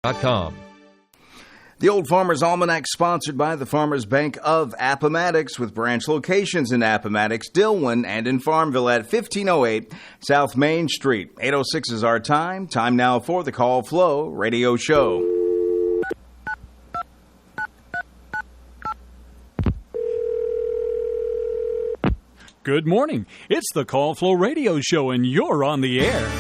The Old Farmer's Almanac, sponsored by the Farmers Bank of Appomattox, with branch locations in Appomattox, Dillwyn, and in Farmville at 1508 South Main Street. 8:06 is our time. Time now for the Call Flow Radio Show. Good morning. It's the Call Flow Radio Show, and you're on the air.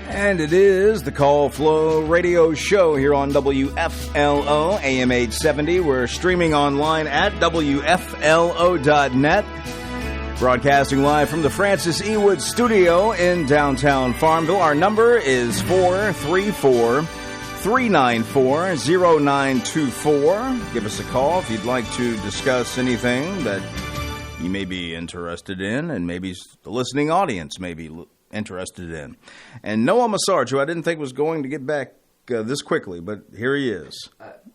And it is the Call Flow Radio Show here on WFLO AM 870. We're streaming online at WFLO.net. Broadcasting live from the Francis E. Wood Studio in downtown Farmville. Our number is 434-394-0924. Give us a call if you'd like to discuss anything that you may be interested in, and maybe the listening audience may be interested in. And Noah Massarge, who I didn't think was going to get back this quickly, but here he is.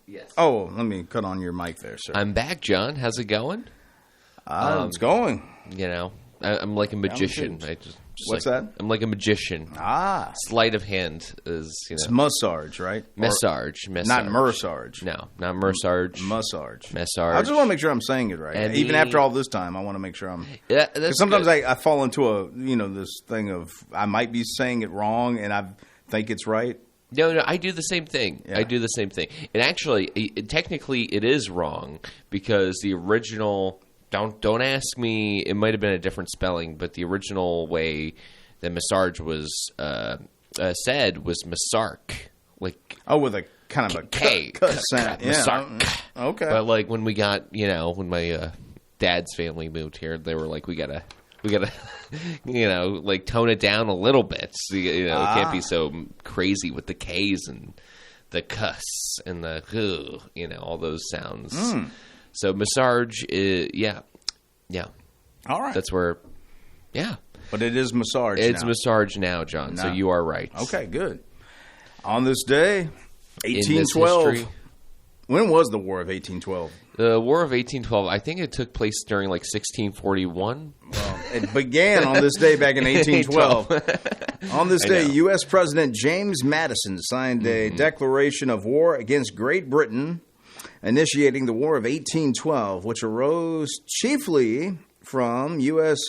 Yes. Oh, let me cut on your mic there, sir. I'm back, John. How's it going? It's going. You know, I'm like a magician. What's that? I'm like a magician. Sleight of hand is, you know. It's Massarge, right? Massarge. Not Mersarge. No, not Mersarge. Massarge. Massarge. I just want to make sure I'm saying it right. And even after all this time, I want to make sure I'm... Yeah, that's sometimes good. I fall into this thing of I might be saying it wrong and I think it's right. No, I do the same thing. Yeah. I do the same thing. And actually, technically, it is wrong because the original... Don't ask me. It might have been a different spelling, but the original way that Massarge was said was Massark, like with a kind of a K sound. Massark. Okay. But like when we got, when my dad's family moved here, they were like, we gotta, like tone it down a little bit. So, it can't be so crazy with the K's and the cuss and the all those sounds. So Massarge, yeah. All right. That's where, yeah. But it is Massarge now. It's Massarge now, John, so you are right. Okay, good. On this day, 1812. When was the War of 1812? The War of 1812, I think it took place during like 1641. Well, it began on this day back in 1812. On this day, U.S. President James Madison signed a declaration of war against Great Britain, initiating the War of 1812, which arose chiefly from U.S.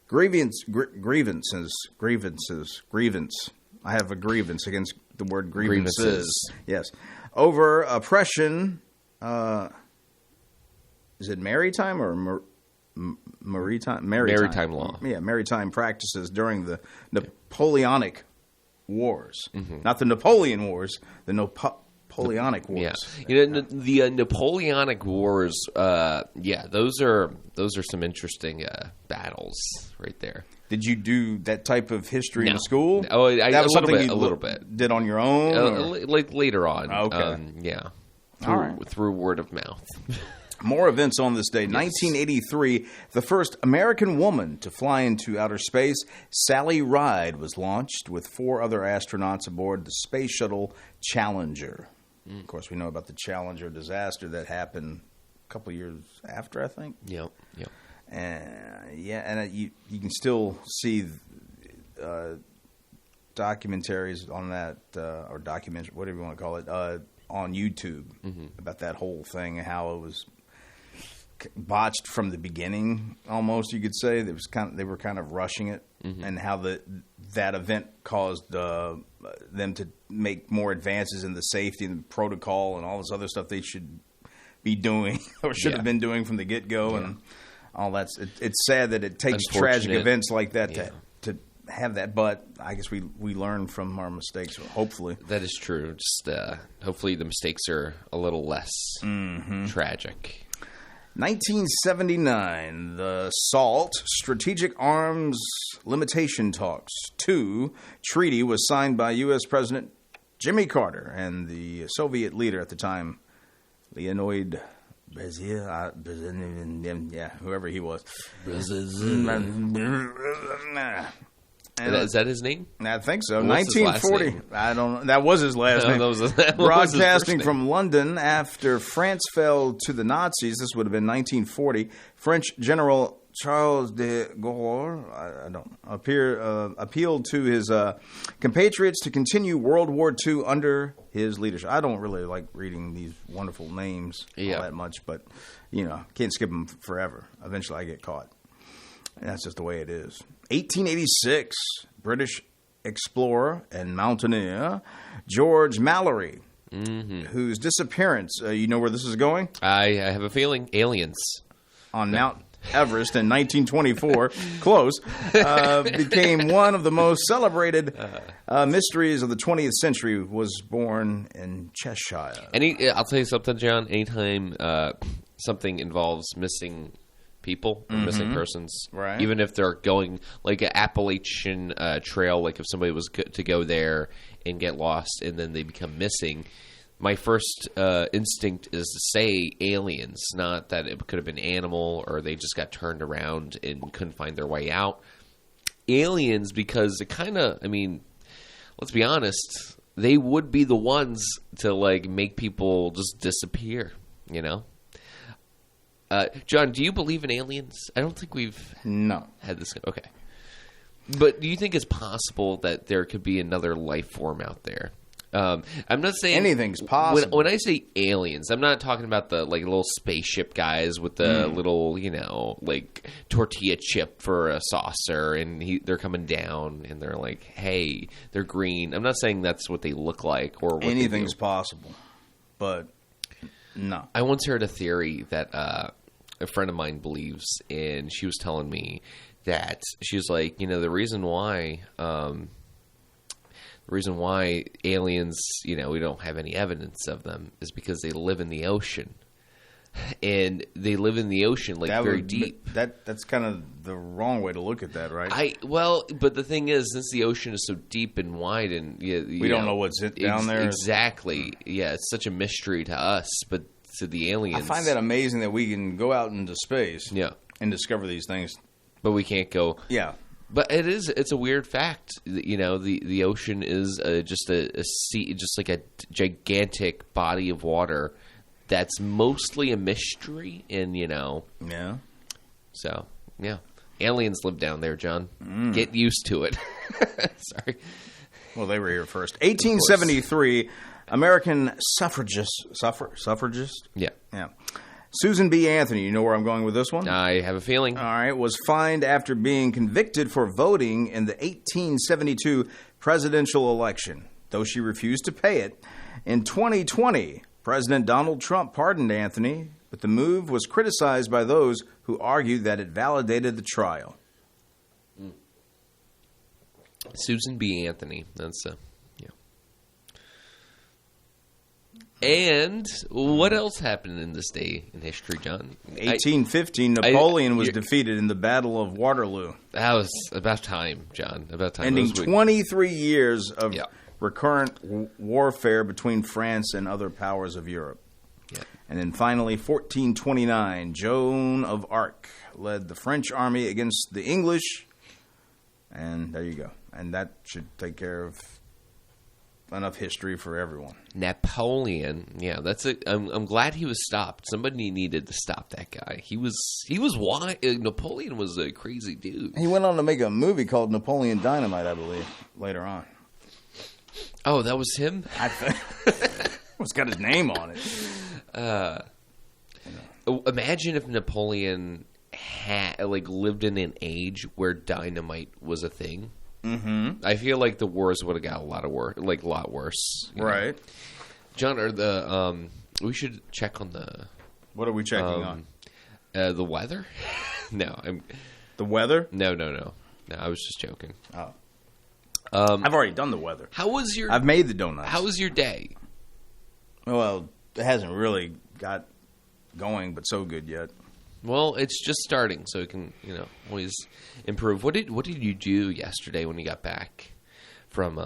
grievances. I have a grievance against the word grievances. Yes. Over oppression. Is it maritime or maritime? Maritime law. Yeah, maritime practices during the Napoleonic Wars. Not the Napoleon Wars, the Napoleonic Wars. Yeah, the Napoleonic Wars. Those are some interesting battles right there. Did you do that type of history in school? Oh, that was something a little bit. Did on your own? Like later on. Okay. Through word of mouth. More events on this day. Yes. 1983, the first American woman to fly into outer space, Sally Ride, was launched with 4 other astronauts aboard the Space Shuttle Challenger. Of course, we know about the Challenger disaster that happened a couple years after, I think. Yep. And you can still see documentaries on that, or documentary, whatever you want to call it, on YouTube about that whole thing and how it was botched from the beginning. Almost, you could say they were kind of rushing it, and how that event caused them to make more advances in the safety and the protocol and all this other stuff they should be doing or should have been doing from the get-go and all that. It's sad that it takes tragic events like that to have that, but I guess we learn from our mistakes, hopefully. That is true. Just hopefully the mistakes are a little less tragic. 1979, the SALT, Strategic Arms Limitation Talks 2 treaty was signed by U.S. President Jimmy Carter and the Soviet leader at the time, Leonid Brezhnev, whoever he was. Is that his name? I think so. What's 1940. I don't know. That was his last name. Broadcasting from London after France fell to the Nazis. This would have been 1940. French General Charles de Gaulle, I don't appealed to his compatriots to continue World War II under his leadership. I don't really like reading these wonderful names all that much, but can't skip them forever. Eventually, I get caught. And that's just the way it is. 1886, British explorer and mountaineer George Mallory, whose disappearance, you know where this is going? I have a feeling aliens. On Mount Everest in 1924, close, became one of the most celebrated mysteries of the 20th century, was born in Cheshire. I'll tell you something, John. Anytime something involves missing people or missing persons, right? Even if they're going like an Appalachian Trail, like if somebody was to go there and get lost and then they become missing, my first instinct is to say aliens, not that it could have been animal or they just got turned around and couldn't find their way out. Aliens, because it kind of, let's be honest, they would be the ones to like make people just disappear, John, do you believe in aliens? I don't think we've had this. Okay. But do you think it's possible that there could be another life form out there? I'm not saying anything's possible. When I say aliens, I'm not talking about the like little spaceship guys with the little, like tortilla chip for a saucer, and they're coming down, and they're like, hey, they're green. I'm not saying that's what they look like or what anything's possible, but no. I once heard a theory that a friend of mine believes, and she was telling me that she was like, the reason why aliens, we don't have any evidence of them is because they live in the ocean. And they live in the ocean very deep. That's kind of the wrong way to look at that, right? But the thing is, since the ocean is so deep and wide, and we don't know what's down there. Exactly. Yeah, it's such a mystery to us, but to the aliens, I find that amazing that we can go out into space, and discover these things, but we can't go. Yeah. But it's a weird fact. The ocean is just a sea, just like a gigantic body of water that's mostly a mystery, and Yeah. So, yeah. Aliens live down there, John. Get used to it. Sorry. Well, they were here first. 1873, American suffragist. Yeah. Yeah. Susan B. Anthony, you know where I'm going with this one? I have a feeling. All right, was fined after being convicted for voting in the 1872 presidential election, though she refused to pay it. In 2020, President Donald Trump pardoned Anthony, but the move was criticized by those who argued that it validated the trial. Susan B. Anthony, that's yeah. And what else happened in this day in history, John? 1815, Napoleon was defeated in the Battle of Waterloo. That was about time, John. About time. Ending 23 years of recurrent warfare between France and other powers of Europe. Yeah. And then finally, 1429, Joan of Arc led the French army against the English. And there you go. And that should take care of enough history for everyone. Napoleon, yeah, that's it. I'm glad he was stopped. Somebody needed to stop that guy. He was wild. Napoleon was a crazy dude. He went on to make a movie called Napoleon Dynamite, I believe, later on. Oh, that was him? I think. It's got his name on it. Imagine if Napoleon had lived in an age where dynamite was a thing. Mm-hmm. I feel like the wars would have got a lot worse. Right. John, we should check on the... What are we checking on? The weather? No. The weather? No, I was just joking. Oh. I've already done the weather. I've made the donuts. How was your day? Well, it hasn't really got going, but so good yet. Well, it's just starting, so it can, always improve. What did you do yesterday when you got back from?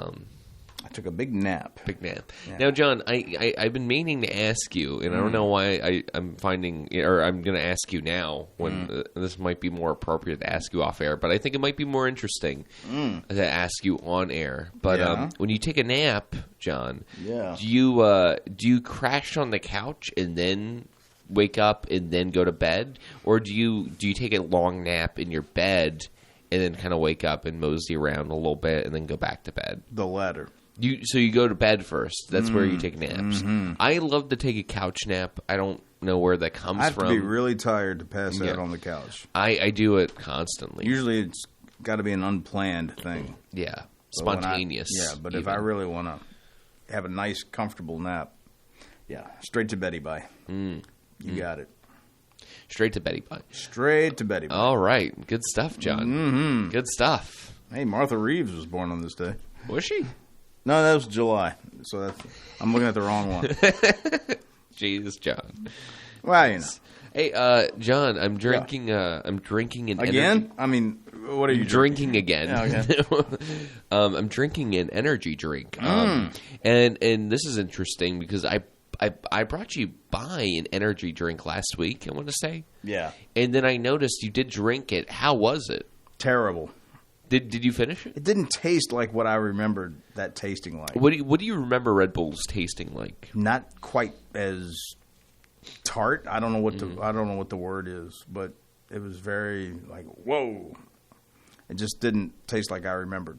I took a big nap. Yeah. Now, John, I've been meaning to ask you, and I don't know why I'm finding, or I'm going to ask you now when this might be more appropriate to ask you off air, but I think it might be more interesting to ask you on air. But when you take a nap, John, do you crash on the couch and then wake up and then go to bed, or do you take a long nap in your bed and then kind of wake up and mosey around a little bit and then go back to bed? The latter. So you go to bed first. That's where you take naps. Mm-hmm. I love to take a couch nap. I don't know where that comes from. I have to be really tired to pass out on the couch. I do it constantly. Usually it's got to be an unplanned thing. Yeah. Spontaneous. But if I really want to have a nice, comfortable nap, straight to Betty Bye. You got it. Straight to Betty Bye. Straight to Betty Bye. All right. Good stuff, John. Mm-hmm. Good stuff. Hey, Martha Reeves was born on this day. Was she? No, that was July. So I'm looking at the wrong one. Jeez, John. Well, you know. Hey, John, I'm drinking. I'm drinking an again. I mean, what are you drinking again? Yeah, okay. I'm drinking an energy drink, and this is interesting because I brought you by an energy drink last week. I want to say, and then I noticed you did drink it. How was it? Terrible. Did you finish it? It didn't taste like what I remembered that tasting like. What do you remember Red Bull's tasting like? Not quite as tart. I don't know what the word is, but it was very like whoa. It just didn't taste like I remembered.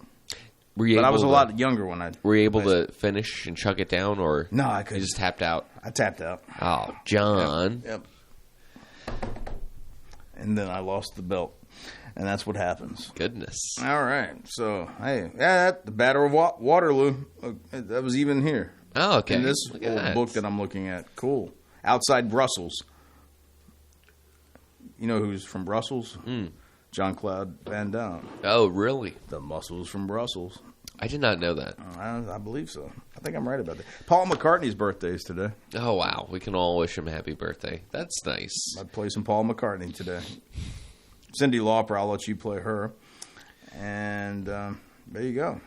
But I was a lot younger when I. Were you able to finish and chug it down, or no? I couldn't. You just tapped out. I tapped out. Oh, John. Yep. And then I lost the belt. And that's what happens. Goodness. All right. So, hey, the Battle of Waterloo, that was even here. Oh, okay. In this old book that I'm looking at. Cool. Outside Brussels. You know who's from Brussels? Jean-Claude Van Damme. Oh, really? The muscles from Brussels. I did not know that. I believe so. I think I'm right about that. Paul McCartney's birthday is today. Oh, wow. We can all wish him a happy birthday. That's nice. I'd play some Paul McCartney today. Cyndi Lauper, I'll let you play her. And there you go.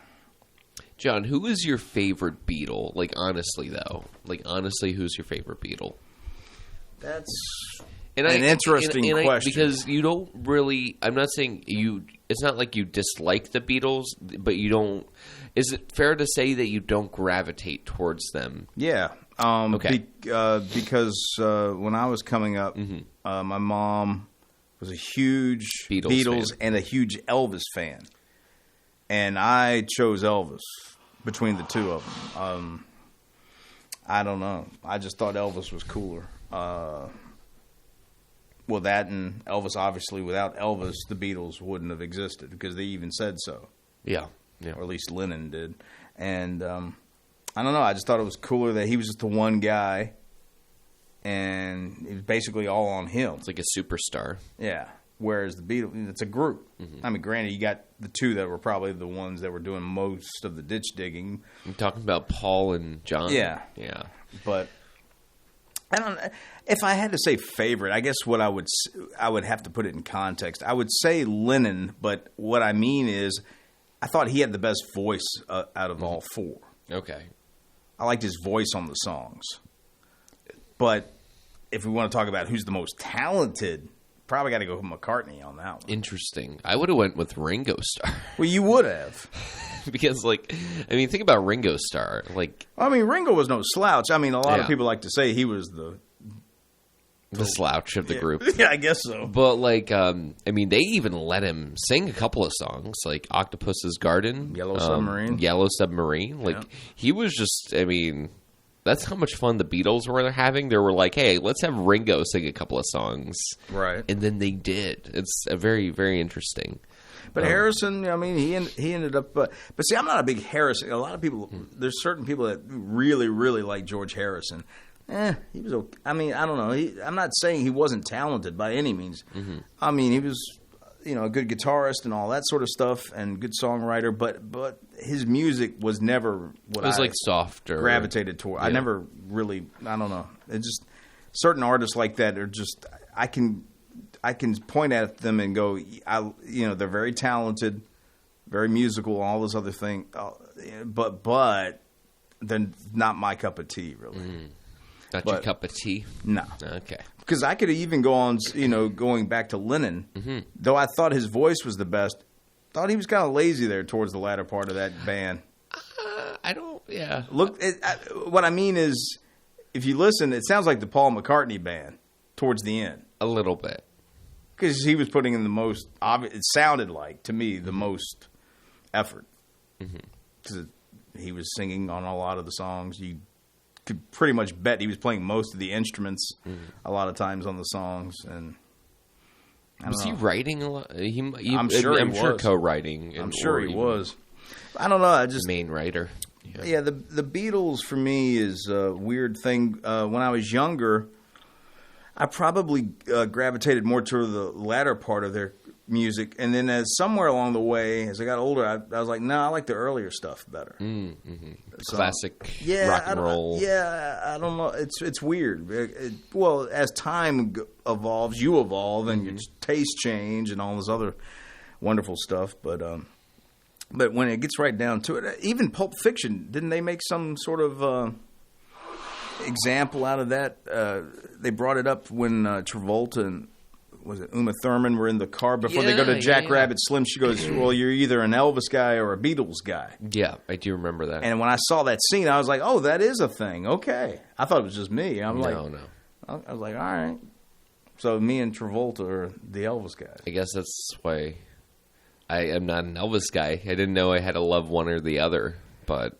John, who is your favorite Beatle? Like, honestly, though. Like, honestly, who's your favorite Beatle? That's an interesting question. Because you don't really... I'm not saying you... It's not like you dislike the Beatles, but you don't... Is it fair to say that you don't gravitate towards them? Yeah. Okay. Because when I was coming up, my mom... was a huge Beatles and a huge Elvis fan. And I chose Elvis between the two of them. I don't know. I just thought Elvis was cooler. Well, that and Elvis, obviously, without Elvis, the Beatles wouldn't have existed because they even said so. Yeah. Or at least Lennon did. And I don't know. I just thought it was cooler that he was just the one guy. And it was basically all on him. It's like a superstar. Yeah. Whereas the Beatles, it's a group. I mean, granted, you got the two that were probably the ones that were doing most of the ditch digging. I'm talking about Paul and John. Yeah. Yeah. But I don't know. If I had to say favorite, I guess what I would have to put it in context. I would say Lennon, but what I mean is I thought he had the best voice out of all four. Okay. I liked his voice on the songs. But if we want to talk about who's the most talented, probably got to go with McCartney on that one. Interesting. I would have went with Ringo Starr. Well, you would have. Because, think about Ringo Starr. Ringo was no slouch. I mean, a lot of people like to say he was the slouch of the group. Yeah, I guess so. But, they even let him sing a couple of songs, like Octopus's Garden. Yellow Submarine. Yellow Submarine. He was just, that's how much fun the Beatles were having. They were like, hey, let's have Ringo sing a couple of songs. Right. And then they did. It's a very, very interesting. But Harrison, he ended up... But see, I'm not a big Harrison. A lot of people... There's certain people that really, really like George Harrison. He was okay. I don't know. I'm not saying he wasn't talented by any means. He was... a good guitarist and all that sort of stuff, and good songwriter. But his music was never what it was softer, gravitated toward. Yeah. I never really. I don't know. It's just certain artists like that are just. I can point at them and go. They're very talented, very musical, all those other things. But they're not my cup of tea, really. Not your cup of tea? No. Okay. Because I could even go on, going back to Lennon, though I thought his voice was the best, thought he was kind of lazy there towards the latter part of that band. Yeah. Look, what I mean is, if you listen, it sounds like the Paul McCartney band. towards the end. A little bit. Because he was putting in the most, it sounded like, to me, the most effort. Because he was singing on a lot of the songs. You could pretty much bet he was playing most of the instruments a lot of times on the songs. And Was he writing a lot? I'm sure he was. Sure co-writing. I'm sure he was. I don't know. I just main writer. Yeah, the Beatles for me is a weird thing. When I was younger, I probably gravitated more toward the latter part of their music, and then as somewhere along the way, as I got older, I was like, no, I like the earlier stuff better. So, classic rock and roll. I don't know. It's weird. Well, as time evolves, you evolve, and your tastes change, and all this other wonderful stuff. But when it gets right down to it, even Pulp Fiction, didn't they make some sort of example out of that? They brought it up when Travolta and was it Uma Thurman were in the car before they go to Jack Rabbit Slim. She goes, well, you're either an Elvis guy or a Beatles guy. Yeah, I do remember that. And when I saw that scene, I was like, oh, that is a thing. Okay. I thought it was just me. I was like, all right. So me and Travolta are the Elvis guys. I guess that's why I am not an Elvis guy. I didn't know I had to love one or the other. But,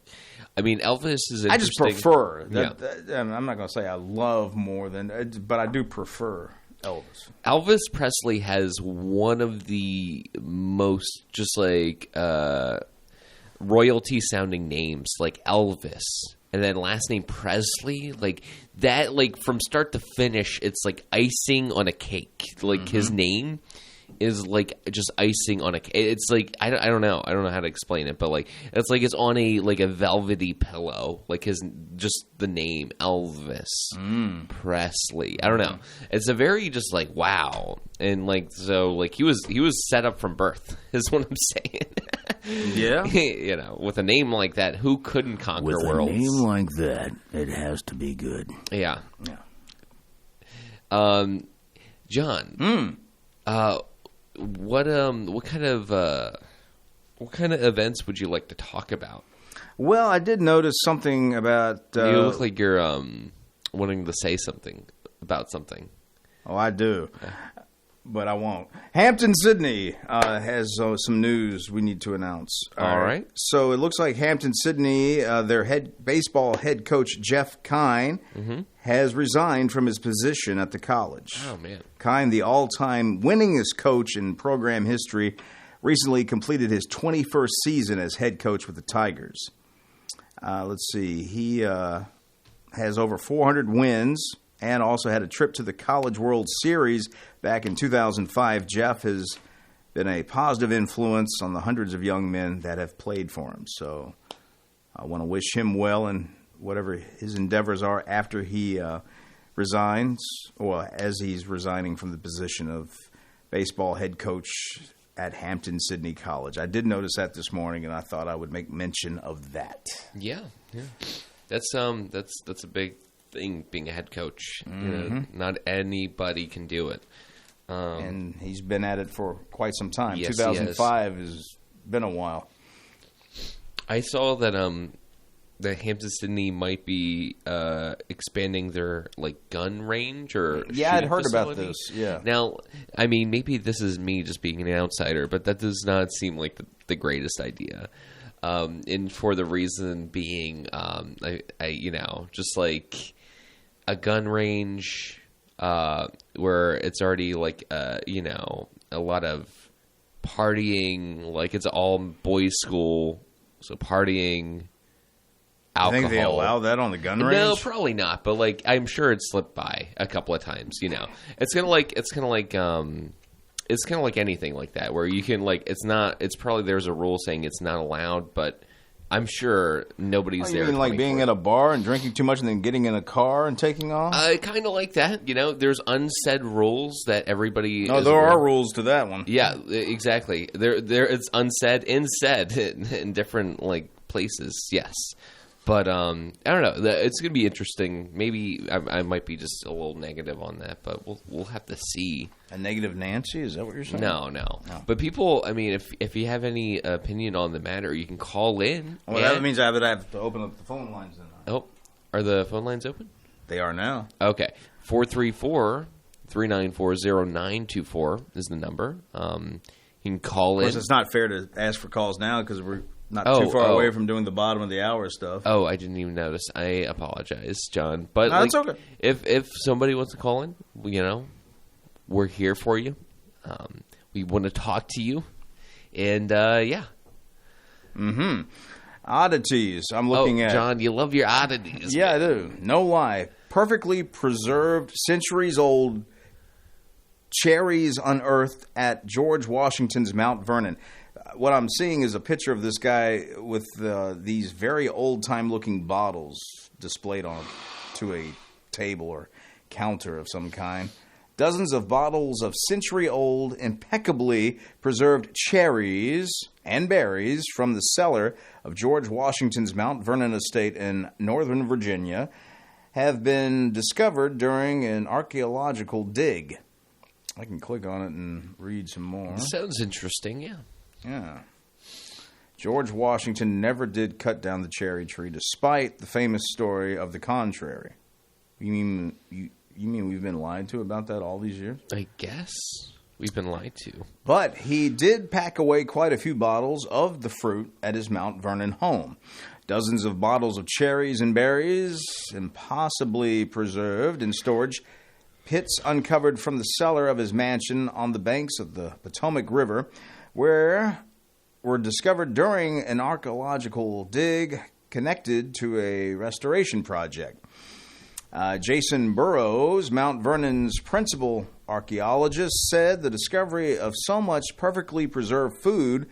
I mean, Elvis is interesting. I just prefer. I'm not going to say I love more than, but I do prefer Elvis. Elvis Presley has one of the most just like royalty sounding names, like Elvis, and then last name Presley, like that, like from start to finish, it's like icing on a cake. Like his name is like just icing on a cake. It's like I don't know how to explain it, but like it's like it's on a velvety pillow, like his just the name Elvis Presley. I don't know. It's a very just like wow, and like so like he was set up from birth is what I'm saying. Yeah, you know, with a name like that, who couldn't conquer worlds? With a name like that, it has to be good. Yeah. John. What kind of events would you like to talk about? Well, I did notice something about. You look like you're wanting to say something about something. Oh, I do, but I won't. Hampton Sydney has some news we need to announce. All right. So it looks like Hampton Sydney, their baseball head coach Jeff Kine, has resigned from his position at the college. Oh man! Kine, the all-time winningest coach in program history, recently completed his 21st season as head coach with the Tigers. Let's see. He has over 400 wins and also had a trip to the College World Series back in 2005. Jeff has been a positive influence on the hundreds of young men that have played for him. So I want to wish him well in whatever his endeavors are after he resigns, or as he's resigning from the position of baseball head coach at Hampton Sydney College. I did notice that this morning, and I thought I would make mention of that. Yeah. That's a big thing, being a head coach. You know, not anybody can do it. And he's been at it for quite some time. Yes, 2005 has been a while. I saw that that Hampton Sydney might be expanding their gun range or I'd heard facility. about this. Yeah. Now, I mean, maybe this is me just being an outsider, but that does not seem like the greatest idea. And for the reason being, I just like a gun range where it's already a lot of partying, like it's all boys' school, so partying. Alcohol. I think they allow that on the gun range? No, probably not. But I'm sure it slipped by a couple of times. You know, it's kind of like anything like that, where you can it's not. It's probably there's a rule saying it's not allowed, but I'm sure nobody's there. You mean being at a bar and drinking too much and then getting in a car and taking off? Kind of like that. You know, there's unsaid rules that everybody. No, there are rules to that one. Yeah, exactly. There it's unsaid and said in different places. Yes. But I don't know. It's going to be interesting. Maybe I might be just a little negative on that, but we'll have to see. A negative Nancy? Is that what you're saying? No. But people, I mean, if you have any opinion on the matter, you can call in. Well, that means I would have to open up the phone lines then. Oh, are the phone lines open? They are now. Okay. 434 394-0924 is the number. You can call Of course, in. it's not fair to ask for calls now because we're not too far away from doing the bottom of the hour stuff. Oh, I didn't even notice. I apologize, John. But No, it's okay. If somebody wants to call in, we're here for you. We want to talk to you. And, yeah. Mm-hmm. Oddities. I'm looking at. John, you love your oddities. Yeah, I do. No lie. Perfectly preserved, centuries-old cherries unearthed at George Washington's Mount Vernon. What I'm seeing is a picture of this guy with these very old-time-looking bottles displayed to a table or counter of some kind. Dozens of bottles of century-old, impeccably preserved cherries and berries from the cellar of George Washington's Mount Vernon estate in Northern Virginia have been discovered during an archaeological dig. I can click on it and read some more. Sounds interesting, yeah. Yeah. George Washington never did cut down the cherry tree, despite the famous story of the contrary. You mean we've been lied to about that all these years? I guess we've been lied to. But he did pack away quite a few bottles of the fruit at his Mount Vernon home. Dozens of bottles of cherries and berries, impossibly preserved in storage pits uncovered from the cellar of his mansion on the banks of the Potomac River, were discovered during an archaeological dig connected to a restoration project. Jason Burrows, Mount Vernon's principal archaeologist, said the discovery of so much perfectly preserved food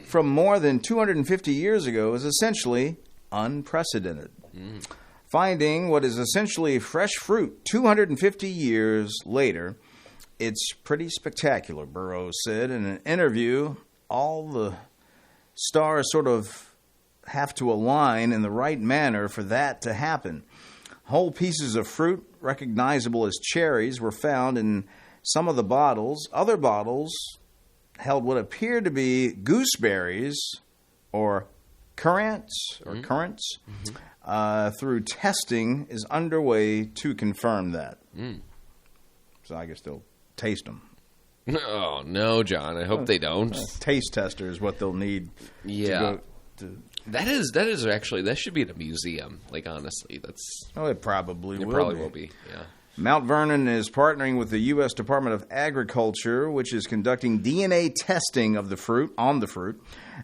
from more than 250 years ago is essentially unprecedented. Finding what is essentially fresh fruit 250 years later, it's pretty spectacular, Burrows said in an interview. All the stars sort of have to align in the right manner for that to happen. Whole pieces of fruit, recognizable as cherries, were found in some of the bottles. Other bottles held what appeared to be gooseberries or currants. Through testing is underway to confirm that. So I guess they'll taste them. Oh, no, John. I hope they don't. Taste tester is what they'll need. Yeah. To That is actually, that should be in a museum. Like, honestly, it probably it will probably be. will be. Yeah. Mount Vernon is partnering with the U.S. Department of Agriculture, which is conducting DNA testing of the fruit,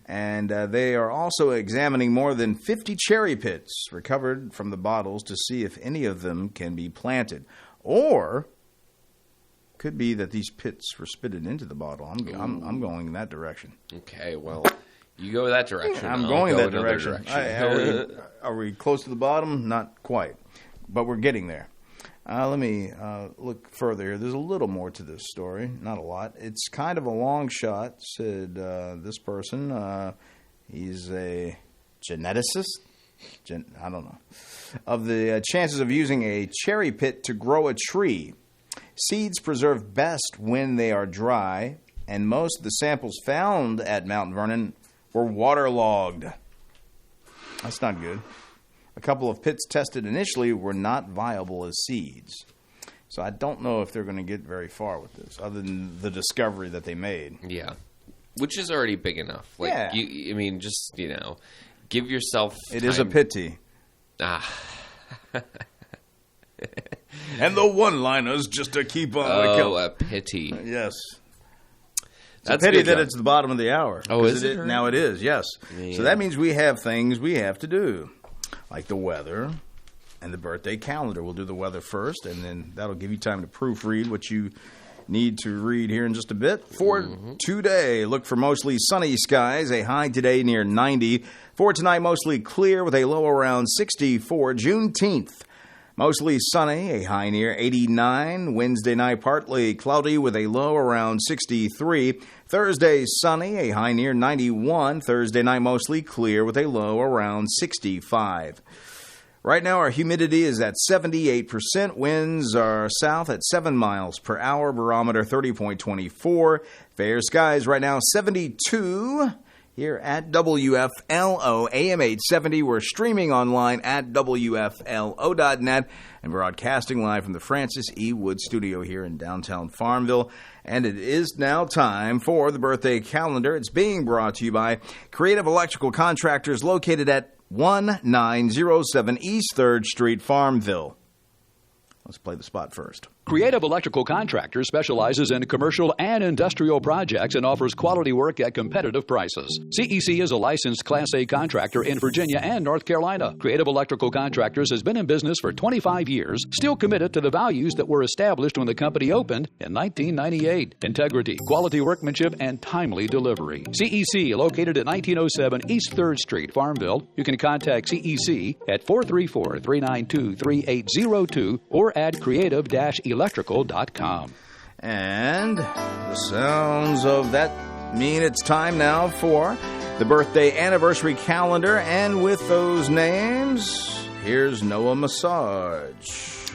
and they are also examining more than 50 cherry pits recovered from the bottles to see if any of them can be planted. Or could be that these pits were spitted into the bottle. I'm going in that direction. Okay, well, you go that direction. I'm I'll going go that another direction. Are we close to the bottom? Not quite, but we're getting there. Let me look further here. There's a little more to this story, not a lot. It's kind of a long shot, said this person. He's a geneticist. I don't know. Of the chances of using a cherry pit to grow a tree. Seeds preserve best when they are dry, and most of the samples found at Mount Vernon were waterlogged. That's not good. A couple of pits tested initially were not viable as seeds. So I don't know if they're going to get very far with this, other than the discovery that they made. Yeah. Which is already big enough. Like, Yeah. I mean, just, give yourself It time. is a pity. Ah. And the one-liners just to keep on. Oh, a pity. Yes. It's That's a pity good, that John. it's the bottom of the hour. Oh, is it? Now it is, yes. Yeah. So that means we have things we have to do, like the weather and the birthday calendar. We'll do the weather first, and then that'll give you time to proofread what you need to read here in just a bit. For today, look for mostly sunny skies, a high today near 90. For tonight, mostly clear with a low around 64. Juneteenth, mostly sunny, a high near 89. Wednesday night, partly cloudy with a low around 63. Thursday, sunny, a high near 91. Thursday night, mostly clear with a low around 65. Right now, our humidity is at 78%. Winds are south at 7 miles per hour. Barometer 30.24. Fair skies right now 72. here at WFLO AM 870. We're streaming online at WFLO.net and broadcasting live from the Francis E. Wood studio here in downtown Farmville. And it is now time for the birthday calendar. It's being brought to you by Creative Electrical Contractors located at 1907 East 3rd Street, Farmville. Let's play the spot first. Creative Electrical Contractors specializes in commercial and industrial projects and offers quality work at competitive prices. CEC is a licensed Class A contractor in Virginia and North Carolina. Creative Electrical Contractors has been in business for 25 years, still committed to the values that were established when the company opened in 1998. Integrity, quality workmanship, and timely delivery. CEC, located at 1907 East 3rd Street, Farmville. You can contact CEC at 434-392-3802 or at creative-electrical.com. And the sounds of that mean it's time now for the birthday anniversary calendar. And with those names, here's Noah Massage.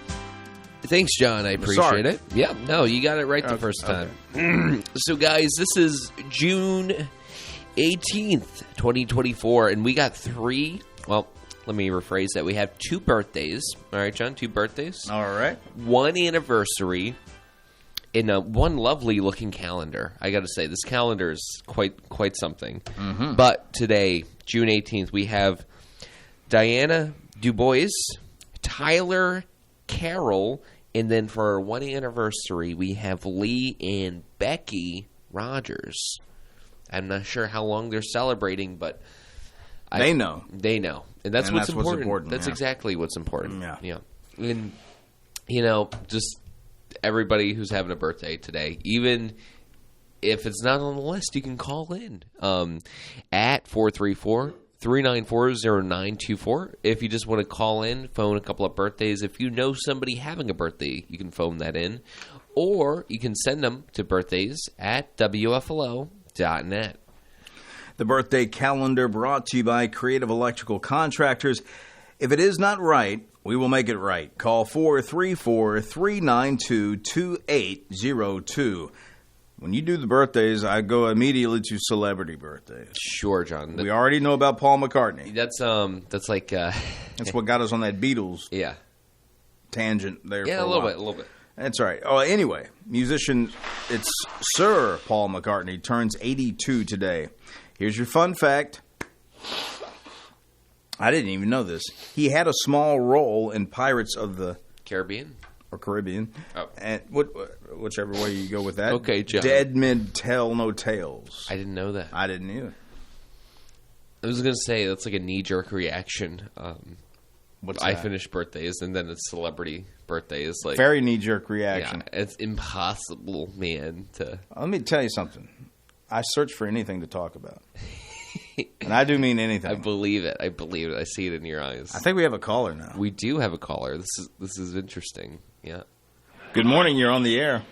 Thanks, John. I appreciate it. Yeah, no, you got it right the first time. Okay. So, guys, this is June 18th, 2024, and we got three, well, let me rephrase that. We have two birthdays. All right, John, two birthdays. All right. One anniversary in one lovely-looking calendar. I got to say, this calendar is quite something. Mm-hmm. But today, June 18th, we have Diana DuBois, Tyler Carroll, and then for our one anniversary, we have Lee and Becky Rogers. I'm not sure how long they're celebrating, but they know. They know. And that's what's important. That's exactly what's important. Yeah. And, just everybody who's having a birthday today, even if it's not on the list, you can call in at 434-394-0924. If you just want to call in, phone a couple of birthdays. If you know somebody having a birthday, you can phone that in. Or you can send them to birthdays at WFLO.net. The birthday calendar brought to you by Creative Electrical Contractors. If it is not right, we will make it right. Call 434-392-2802. When you do the birthdays, I go immediately to celebrity birthdays. Sure, John. We already know about Paul McCartney. That's like that's what got us on that Beatles tangent there. Yeah, for a little bit. That's all right. Oh, anyway, musician, it's Sir Paul McCartney turns 82 today. Here's your fun fact. I didn't even know this. He had a small role in Pirates of the Caribbean. Oh. And whichever way you go with that. Okay, John. Dead Men Tell No Tales. I didn't know that. I didn't either. I was going to say that's like a knee-jerk reaction. What's I that? finish birthdays, and then it's celebrity birthdays. Like very knee-jerk reaction. Yeah, it's impossible, man. Let me tell you something. I search for anything to talk about. And I do mean anything. I believe it. I see it in your eyes. I think we have a caller now. We do have a caller. This is interesting. Yeah. Good morning. You're on the air.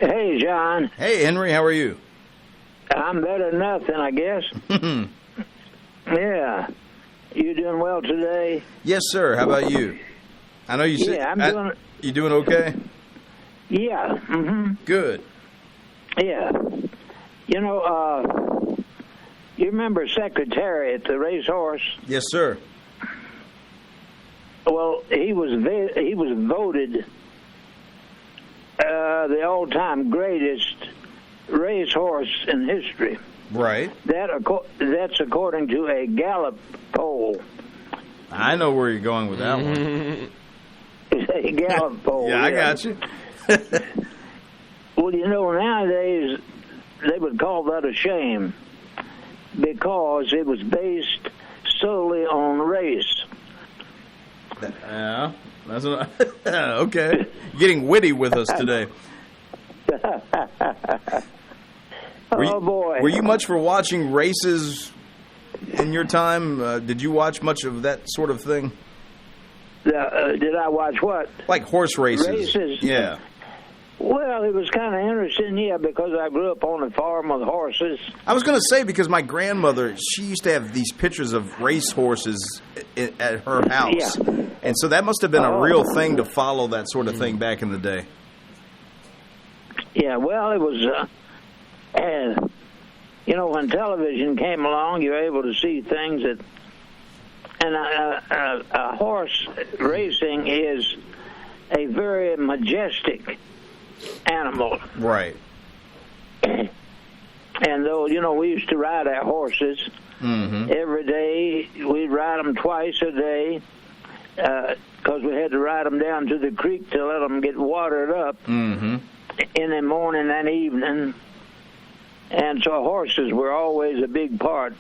Hey, John. Hey, Henry. How are you? I'm better than nothing, I guess. Yeah. You doing well today? Yes, sir. How about you? I know you said... Yeah, I'm doing... You doing okay? Yeah. Mm-hmm. Good. Yeah. You remember Secretariat, the racehorse? Yes, sir. Well, he was voted the all-time greatest racehorse in history. Right. That's according to a Gallup poll. I know where you're going with that one. A Gallup poll. Yeah, I got you. Well, nowadays they would call that a shame because it was based solely on race. Yeah, that's what okay. You're getting witty with us today. Boy. Were you much for watching races in your time? Did you watch much of that sort of thing? Did I watch what? Like horse races. Races? Yeah. Well, it was kind of interesting, because I grew up on a farm with horses. I was going to say, because my grandmother, she used to have these pictures of race horses at her house. Yeah. And so that must have been a real thing to follow that sort of thing back in the day. Yeah, well, it was you know, when television came along, you were able to see things that, and a horse racing is a very majestic animal. Right. And though, you know, we used to ride our horses every day. We'd ride them twice a day because we had to ride them down to the creek to let them get watered up in the morning and evening. And so horses were always a big part,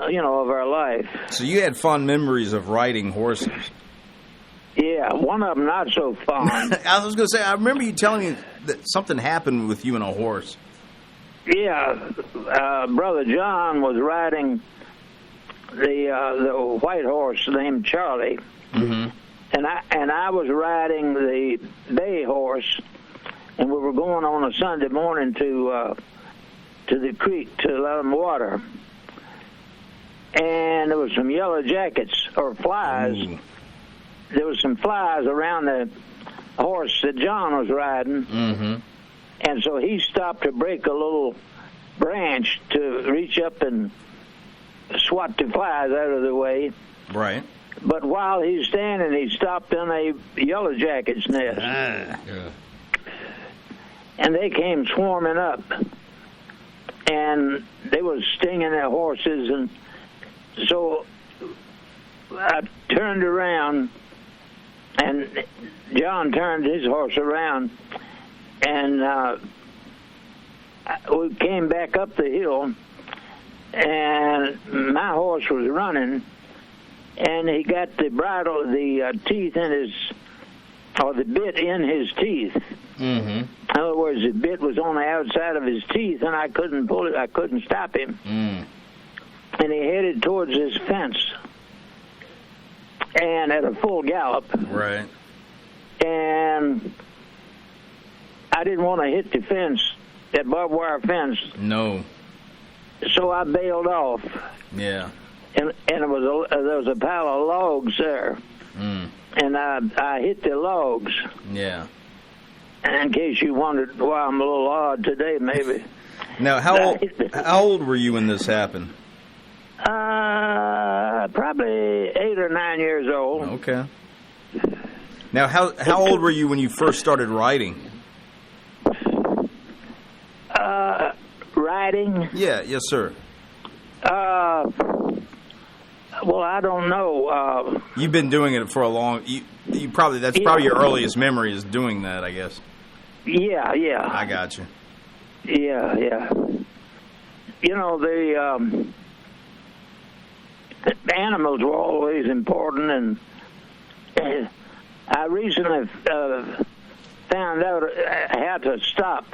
you know, of our life. So you had fond memories of riding horses. Yeah, one of them not so fond. I was going to say, I remember you telling me that something happened with you and a horse. Yeah, Brother John was riding the white horse named Charlie, and I was riding the bay horse, and we were going on a Sunday morning to the creek to let them water, and there was some yellow jackets or flies. Ooh. There was some flies around the horse that John was riding. And so he stopped to break a little branch to reach up and swat the flies out of the way. Right. But while he's standing, he stopped in a yellow jacket's nest. And they came swarming up. And they was stinging their horses. And so I turned around, and John turned his horse around, and we came back up the hill, and my horse was running, and he got the bridle, the teeth in his, or the bit in his teeth. In other words, the bit was on the outside of his teeth, and I couldn't pull it. I couldn't stop him. And he headed towards this fence, and at a full gallop. Right. And I didn't want to hit the fence, that barbed wire fence. No. So I bailed off. Yeah. And there was a pile of logs there. And I hit the logs. Yeah. In case you wondered why I'm a little odd today, maybe. Now, how old were you when this happened? Probably 8 or 9 years old. Okay. Now, how old were you when you first started riding? Riding? Yeah, yes, sir. Well, I don't know. You've been doing it for a long. You probably that's probably your earliest memory is doing that, I guess. Yeah. I got you. Yeah. You know, the animals were always important, and I recently found out how to stop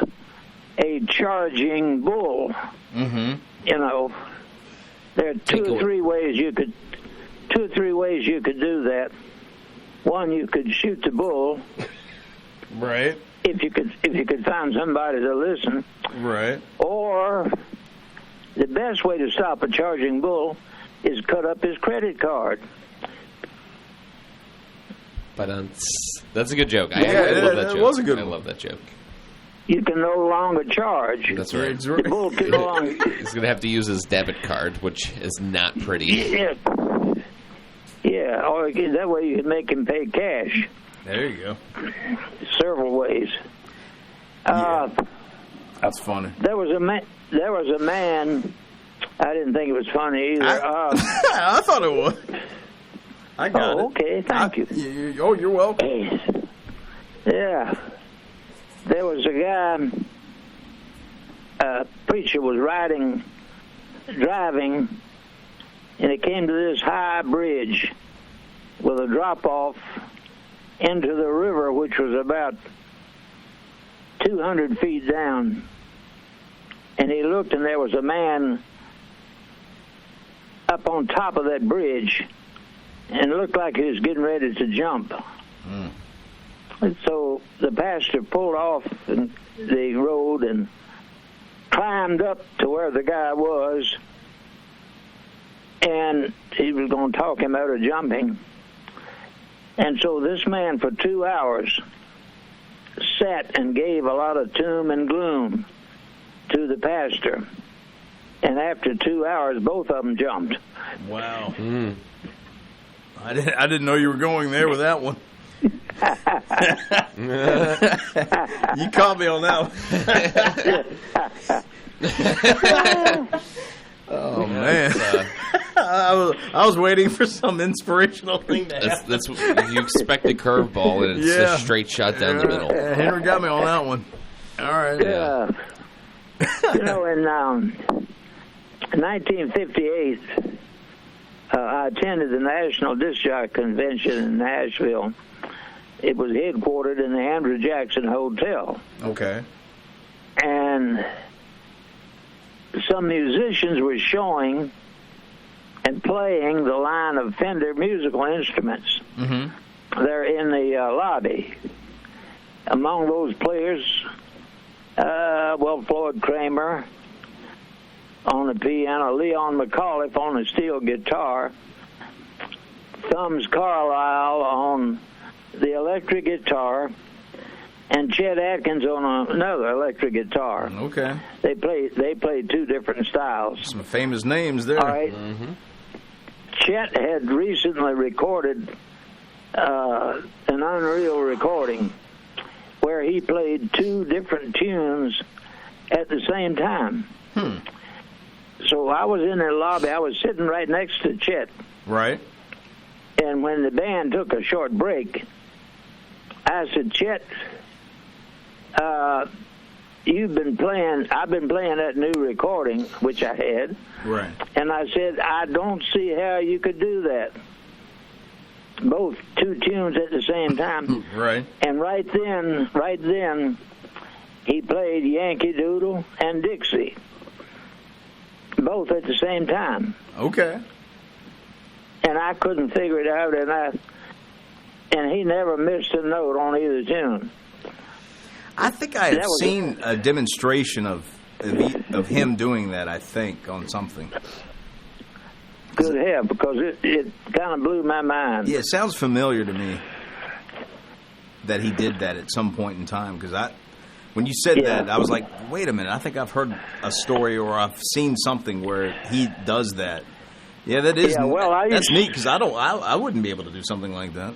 a charging bull. You know, there are two or three ways you could do that. One, you could shoot the bull. Right. If you could find somebody to listen. Right. Or the best way to stop a charging bull is cut up his credit card. But that's a good joke. I love that joke. It was a good one. I love that joke. You can no longer charge. That's right. The bull can no longer. He's going to have to use his debit card, which is not pretty. Yeah. Or that way you can make him pay cash. There you go. Several ways. That's funny. There was a man. I didn't think it was funny either. I thought it was. I got it. Okay. Thank you. You're welcome. Yeah. There was a guy, a preacher was driving, and it came to this high bridge with a drop-off into the river, which was about 200 feet down. And he looked, and there was a man up on top of that bridge, and it looked like he was getting ready to jump. And so the pastor pulled off the road and climbed up to where the guy was, and he was going to talk him out of jumping. And so this man for 2 hours sat and gave a lot of doom and gloom to the pastor. And after 2 hours, both of them jumped. Wow. I didn't know you were going there with that one. You caught me on that one. Oh man, I was waiting for some inspirational thing to happen. That's you expect a curveball, and it's a straight shot down the middle. Henry got me on that one. All right. Yeah. You know, in 1958, I attended the National Disc Jockey Convention in Nashville. It was headquartered in the Andrew Jackson Hotel. Okay. And some musicians were showing and playing the line of Fender musical instruments. Mm-hmm. They're in the lobby. Among those players, Floyd Kramer on the piano, Leon McAuliffe on the steel guitar, Thumbs Carlisle on the electric guitar, and Chet Atkins on another electric guitar. Okay. They played two different styles. Some famous names there. All right. Mm-hmm. Chet had recently recorded an unreal recording where he played two different tunes at the same time. So I was in the lobby. I was sitting right next to Chet. Right. And when the band took a short break, I said, Chet, I've been playing that new recording, which I had. Right. And I said, I don't see how you could do that. Both two tunes at the same time. Right. And right then, he played Yankee Doodle and Dixie. Both at the same time. Okay. And I couldn't figure it out, and he never missed a note on either tune. I think I have seen a demonstration of him doing that, I think, on something. Could have, because it kind of blew my mind. Yeah, it sounds familiar to me that he did that at some point in time, because when you said that, I was like, wait a minute, I think I've heard a story or I've seen something where he does that. Yeah, that is. Yeah, well, that's neat, because I wouldn't be able to do something like that.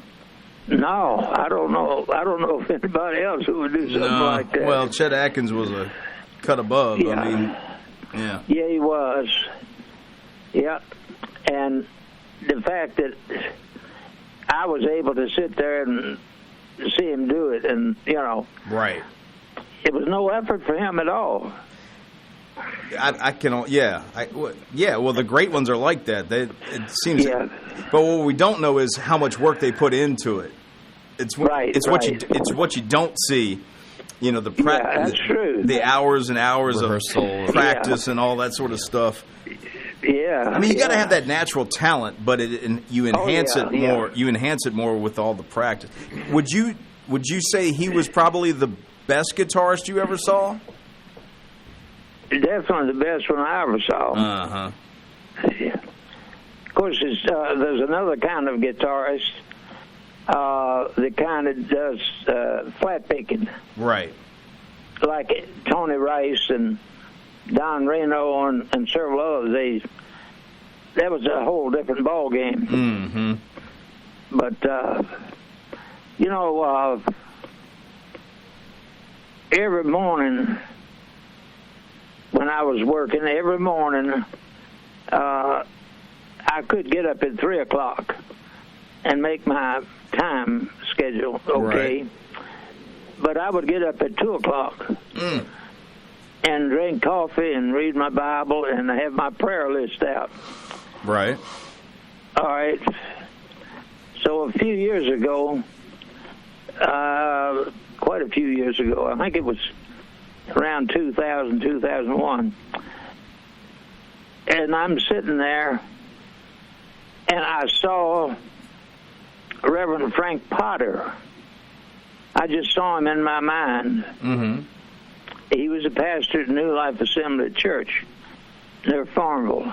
No, I don't know. I don't know if anybody else who would do something like that. Well, Chet Atkins was a cut above. Yeah. I mean, yeah. Yeah, he was. Yeah. And the fact that I was able to sit there and see him do it, and, Right. It was no effort for him at all. I can, well, the great ones are like that. It seems. Yeah. But what we don't know is how much work they put into it. It's right. It's what you don't see. The practice. That's true. The hours and hours rehearsal, of practice and all that sort of stuff. Yeah. I mean, you got to have that natural talent, but you enhance it more. You enhance it more with all the practice. Would you say he was probably the best guitarist you ever saw? Definitely the best one I ever saw. Uh-huh. Yeah. Of course, there's another kind of guitarist, the kind that does flat picking. Right. Like Tony Rice and Don Reno and several others. That was a whole different ball game. Mm-hmm. But, every morning when I was working, I could get up at 3 o'clock and make my time schedule okay. Right. But I would get up at 2 o'clock and drink coffee and read my Bible and have my prayer list out. Right. All right. So a few years ago, quite a few years ago, I think it was around 2000, 2001, and I'm sitting there, and I saw Reverend Frank Potter. I just saw him in my mind. Mm-hmm. He was a pastor at New Life Assembly Church near Farmville.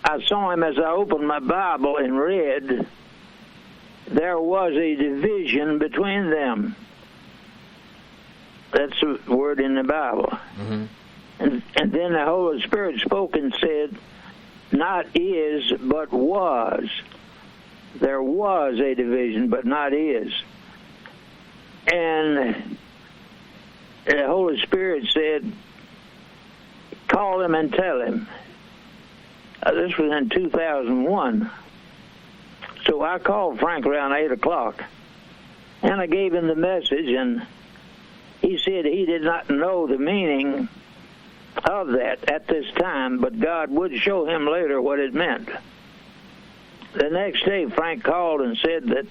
I saw him as I opened my Bible and read. There was a division between them. That's a word in the Bible. Mm-hmm. And then the Holy Spirit spoke and said, not is, but was. There was a division, but not is. And the Holy Spirit said, call him and tell him. This was in 2001. So I called Frank around 8 o'clock, and I gave him the message, and he said he did not know the meaning of that at this time, but God would show him later what it meant. The next day, Frank called and said that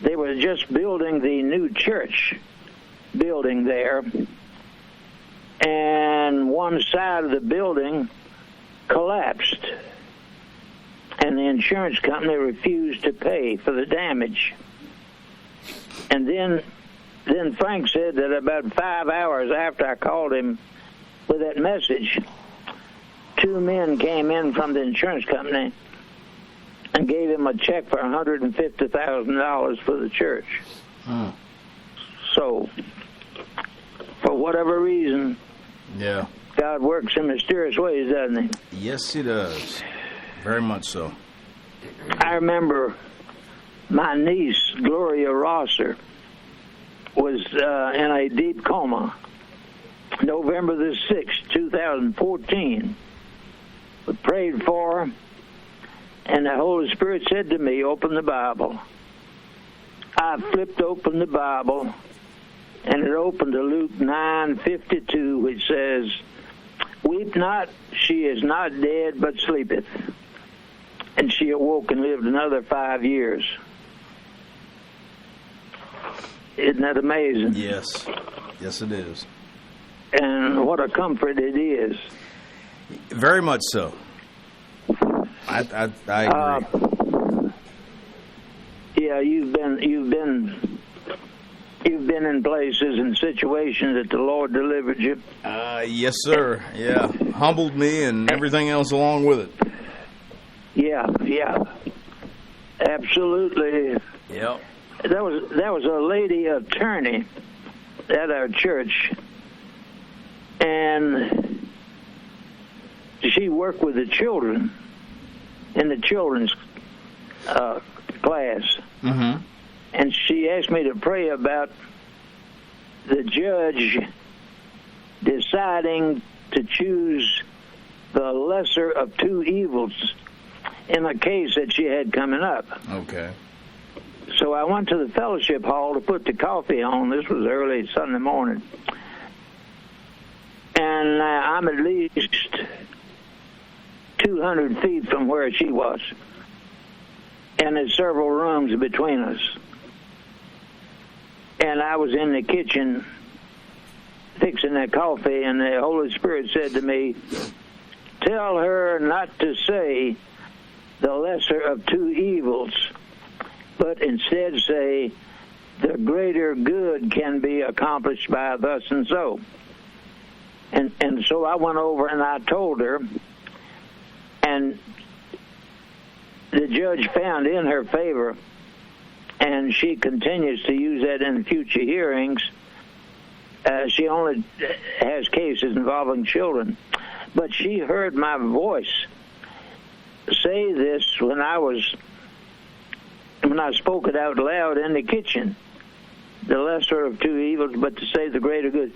they were just building the new church building there, and one side of the building collapsed, and the insurance company refused to pay for the damage. And then Frank said that about 5 hours after I called him with that message, 2 men came in from the insurance company and gave him a check for $150,000 for the church. So, for whatever reason, Yeah. God works in mysterious ways, doesn't he? Yes, he does. Very much so. I remember my niece, Gloria Rosser, was in a deep coma. November the 6th, 2014. We prayed for her, and the Holy Spirit said to me, open the Bible. I flipped open the Bible, and it opened to Luke 9:52, which says, weep not, she is not dead, but sleepeth. And she awoke and lived another 5 years. Isn't that amazing? Yes. Yes, it is. And what a comfort it is. Very much so. I agree. Yeah, you've been in places and situations that the Lord delivered you. Yes, sir. Yeah. Humbled me and everything else along with it. Yeah. Absolutely. Yep. There was a lady attorney at our church, and she worked with the children in the children's class. Mm-hmm. And she asked me to pray about the judge deciding to choose the lesser of two evils in a case that she had coming up. Okay. So I went to the fellowship hall to put the coffee on. This was early Sunday morning. And I'm at least 200 feet from where she was. And there's several rooms between us. And I was in the kitchen fixing that coffee, and the Holy Spirit said to me, tell her not to say the lesser of two evils, but instead say the greater good can be accomplished by thus and so. And so I went over and I told her, and the judge found in her favor, and she continues to use that in future hearings. She only has cases involving children. But she heard my voice say this when I spoke it out loud in the kitchen. The lesser of two evils, but to say the greater good.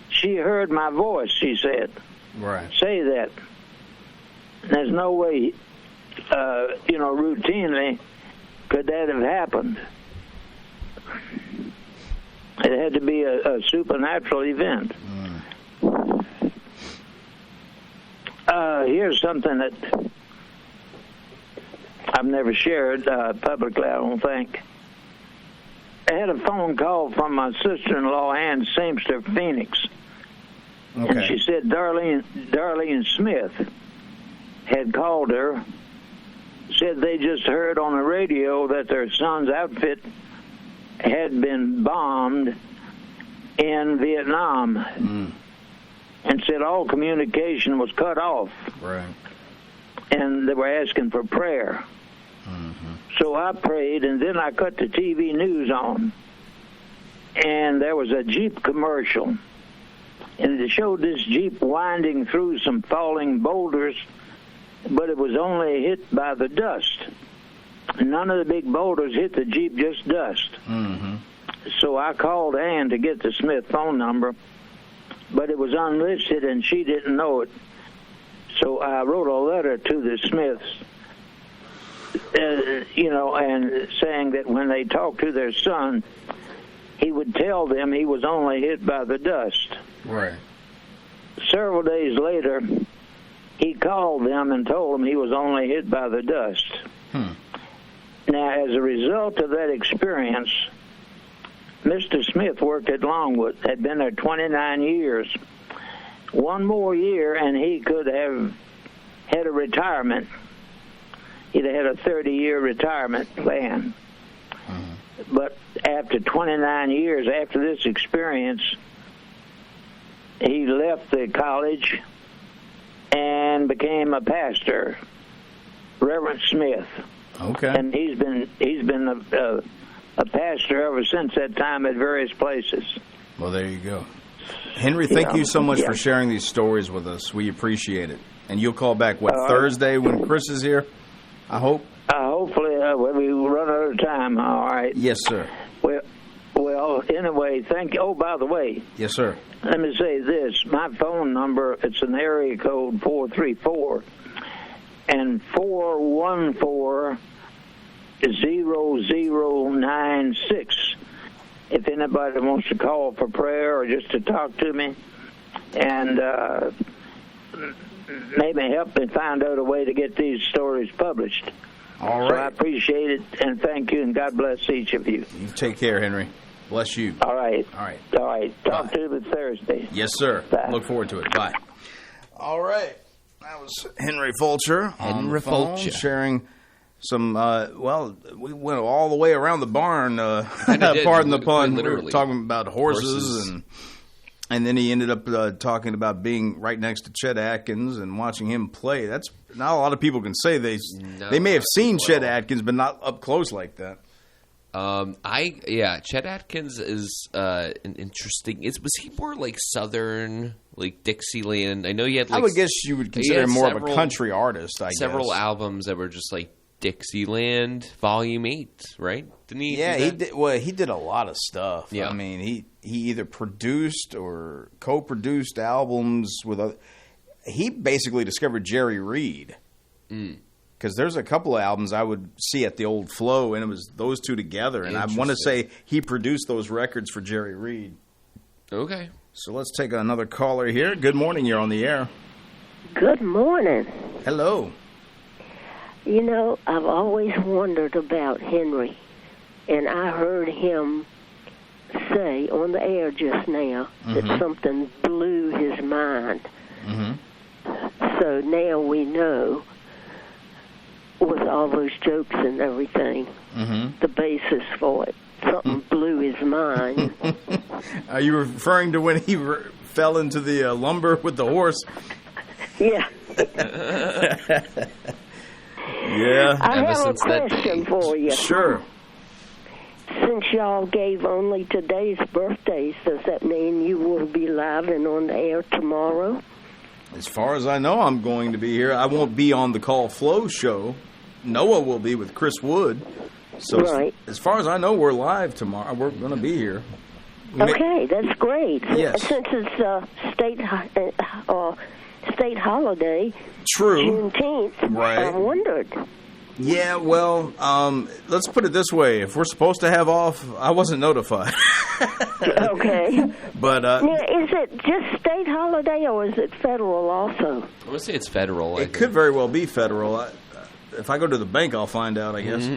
She heard my voice, she said. Right. Say that. There's no way, routinely could that have happened. It had to be a supernatural event. Here's something that I've never shared publicly, I don't think. I had a phone call from my sister-in-law, Ann Seamster, Phoenix. Okay. And she said Darlene Smith had called her, said they just heard on the radio that their son's outfit had been bombed in Vietnam, and said all communication was cut off. Right. And they were asking for prayer. Mm-hmm. So I prayed, and then I cut the TV news on, and there was a Jeep commercial and it showed this Jeep winding through some falling boulders, but it was only hit by the dust. None of the big boulders hit the Jeep, just dust. Mm-hmm. So I called Ann to get the Smith phone number, but it was unlisted and she didn't know it. So I wrote a letter to the Smiths, and saying that when they talked to their son, he would tell them he was only hit by the dust. Right. Several days later, he called them and told them he was only hit by the dust. Now, as a result of that experience, Mr. Smith worked at Longwood, had been there 29 years. One more year, and he could have had a retirement. He'd have had a 30-year retirement plan. But after 29 years, after this experience, he left the college and became a pastor, Reverend Smith. Okay. And he's been a pastor ever since that time at various places. Well, there you go. Henry, thank you so much for sharing these stories with us. We appreciate it. And you'll call back, Thursday when Chris is here, I hope? Hopefully, we run out of time. All right. Yes, sir. Well, anyway, thank you. Oh, by the way. Yes, sir. Let me say this. My phone number, it's an area code 434 and 414-0096. If anybody wants to call for prayer or just to talk to me and maybe help me find out a way to get these stories published. All right. So I appreciate it, and thank you, and God bless each of you. You take care, Henry. Bless you. All right. All right. All right. Talk Bye. to you Thursday. Yes, sir. Bye. Look forward to it. Bye. All right. That was Henry Fulcher on the phone, sharing some, we went all the way around the barn, pardon the pun. We were talking about horses. And then he ended up talking about being right next to Chet Atkins and watching him play. That's not a lot of people can say they may have seen Chet Atkins, but not up close like that. Chet Atkins is an interesting. Was he more like Southern, like Dixieland? I know he had. Like, I would guess you would consider him more of a country artist. Several albums that were just like Dixieland Volume 8, right? Didn't he? Yeah, he did. Well, he did a lot of stuff. Yeah. I mean, he either produced or co-produced albums with other. He basically discovered Jerry Reed. Because there's a couple of albums I would see at the old Flow, and it was those two together. And I want to say he produced those records for Jerry Reed. Okay. So let's take another caller here. Good morning. You're on the air. Good morning. Hello. You know, I've always wondered about Henry, and I heard him say on the air just now that something blew his mind. So now we know, with all those jokes and everything, the basis for it. Something blew his mind. Are you referring to when he fell into the lumber with the horse? Yeah. Yeah. I have a question for you. Sure. Since y'all gave only today's birthdays, does that mean you will be live and on the air tomorrow? As far as I know, I'm going to be here. I won't be on the Call Flow show. Noah will be with Chris Wood. So right. as far as I know, we're live tomorrow. We're going to be here. Okay, that's great. Yes. Since it's state holiday, True. Juneteenth, Right. I wondered. Yeah, well, let's put it this way. If we're supposed to have off, I wasn't notified. Okay. But now, is it just state holiday or is it federal also? I would say it's federal. it could very well be federal. If I go to the bank, I'll find out, I guess.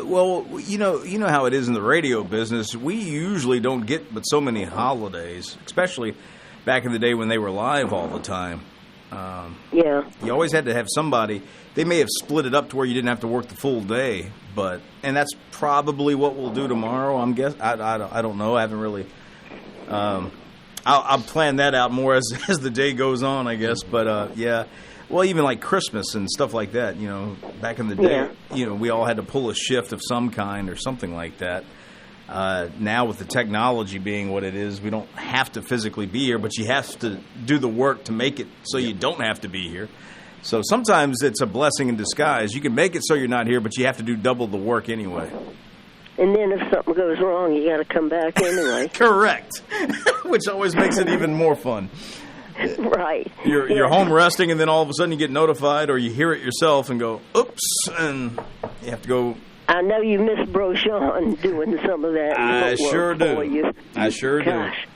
Well, you know how it is in the radio business. We usually don't get but so many holidays, especially back in the day when they were live all the time. Yeah. You always had to have somebody. They may have split it up to where you didn't have to work the full day, and that's probably what we'll do tomorrow. I'm guessing. I don't know. I haven't really. I'll plan that out more as the day goes on, I guess. But yeah, well, even like Christmas and stuff like that. Back in the day, we all had to pull a shift of some kind or something like that. Now with the technology being what it is, we don't have to physically be here, but you have to do the work to make it so you don't have to be here. So sometimes it's a blessing in disguise. You can make it so you're not here, but you have to do double the work anyway. And then if something goes wrong, you got to come back anyway. Correct. Which always makes it even more fun. Right. You're home resting, and then all of a sudden you get notified, or you hear it yourself and go, oops, and you have to go. I know you miss Broshawn doing some of that. I sure do. For you. I sure Gosh,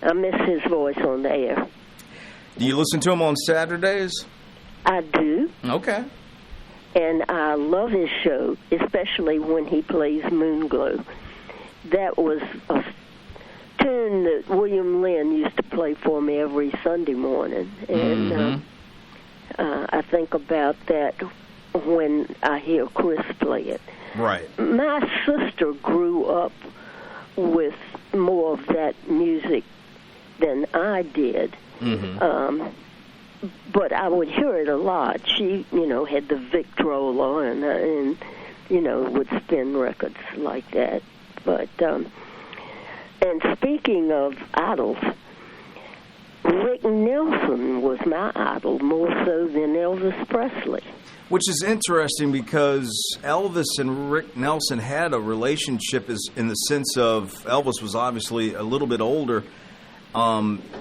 I miss his voice on the air. Do you listen to him on Saturdays? I do. Okay. And I love his show, especially when he plays Moonglow. That was a tune that William Lynn used to play for me every Sunday morning. And I think about that when I hear Chris play it. Right. My sister grew up with more of that music than I did. But I would hear it a lot. She, had the Victrola and would spin records like that. But, and speaking of idols, Rick Nelson was my idol more so than Elvis Presley. Which is interesting because Elvis and Rick Nelson had a relationship in the sense of Elvis was obviously a little bit older.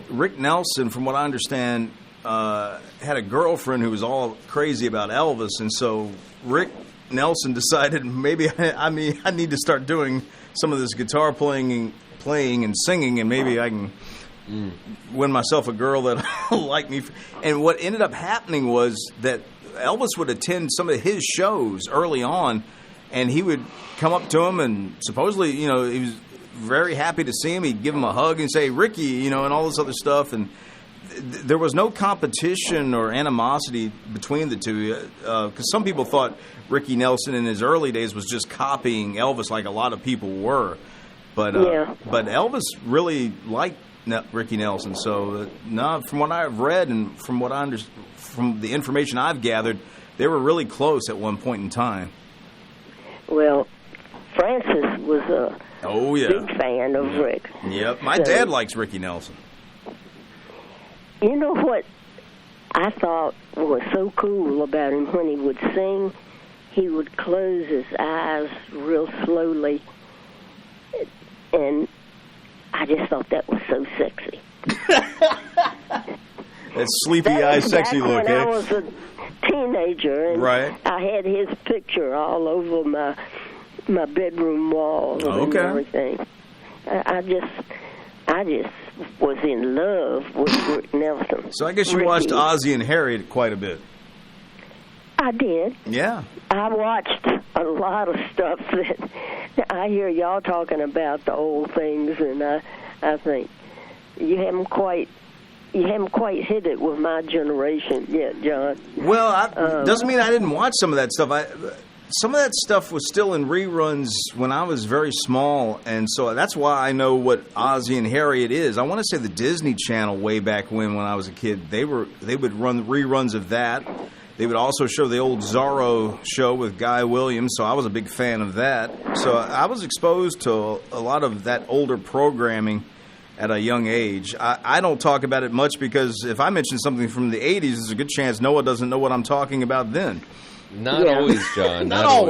Rick Nelson, from what I understand, had a girlfriend who was all crazy about Elvis, and so Rick Nelson decided maybe I need to start doing some of this guitar playing and singing, and maybe I can win myself a girl that will like me. And what ended up happening was that Elvis would attend some of his shows early on, and he would come up to him, and supposedly, he was very happy to see him. He'd give him a hug and say, Ricky, and all this other stuff, and there was no competition or animosity between the two, because some people thought Ricky Nelson in his early days was just copying Elvis like a lot of people were. But Elvis really liked Ricky Nelson. So, from what I've read and from what I from the information I've gathered, they were really close at one point in time. Well, Francis was a big fan of Rick. Yep, my dad likes Ricky Nelson. You know what I thought was so cool about him? When he would sing, he would close his eyes real slowly, and I just thought that was so sexy. That sleepy-eyed, sexy look, when I was a teenager, and I had his picture all over my bedroom wall and everything. I just was in love with Rick Nelson. So I guess you watched Ozzie and Harriet quite a bit. I did. Yeah. I watched a lot of stuff that I hear y'all talking about, the old things, and I think you haven't quite hit it with my generation yet, John. Well, doesn't mean I didn't watch some of that stuff. Some of that stuff was still in reruns when I was very small, and so that's why I know what Ozzie and Harriet is. I want to say the Disney Channel way back when I was a kid, they would run reruns of that. They would also show the old Zorro show with Guy Williams, so I was a big fan of that. So I was exposed to a lot of that older programming at a young age. I don't talk about it much because if I mention something from the 80s, there's a good chance Noah doesn't know what I'm talking about then. Not always, John. Not always.